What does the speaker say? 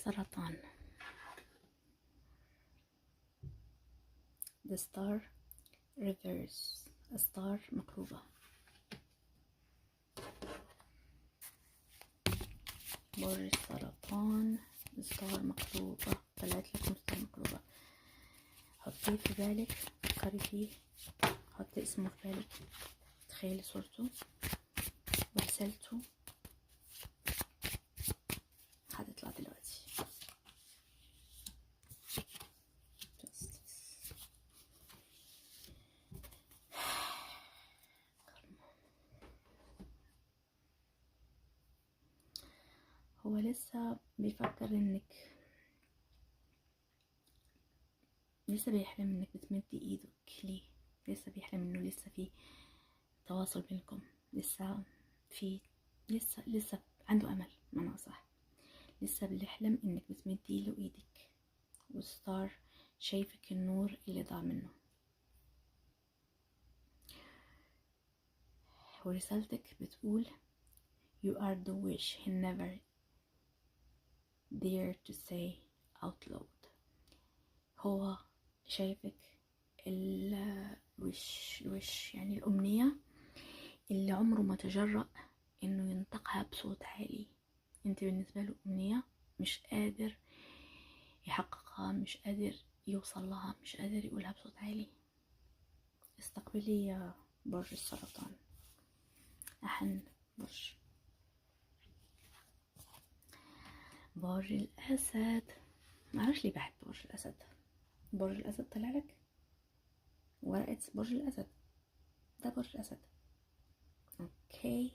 السرطان. The star reverse. الستار مقلوبة. برج السرطان الستار مقلوبة. طلعت لكم ستار مقلوبة. حطيه في بالك، فكري فيه، حطي اسمه في بالك، تخيلي صورته ورسالته. هتطلع دلوقتي. هو لسه بيفكر انك، لسه بيحلم انك بتمدي ايدك ليه، لسه بيحلم انه لسه في تواصل بينكم، لسه في لسه عنده امل، معنى صح. لسه بيحلم انك بتمدي له ايدك، والستار شايفك النور اللي ضاع منه. ورسالتك بتقول you are the wish he never dared to say out loud. هو شايفك الوش يعني الأمنية اللي عمره ما تجرأ إنه ينطقها بصوت عالي. انت بالنسبة له أمنية مش قادر يحققها، مش قادر يوصل لها، مش قادر يقولها بصوت عالي. استقبلي يا برج السرطان. أحن برج الأسد. معرفش ليه بحب برج الأسد. برج الأسد طلع لك ورقة برج الأسد، ده برج الأسد. اوكي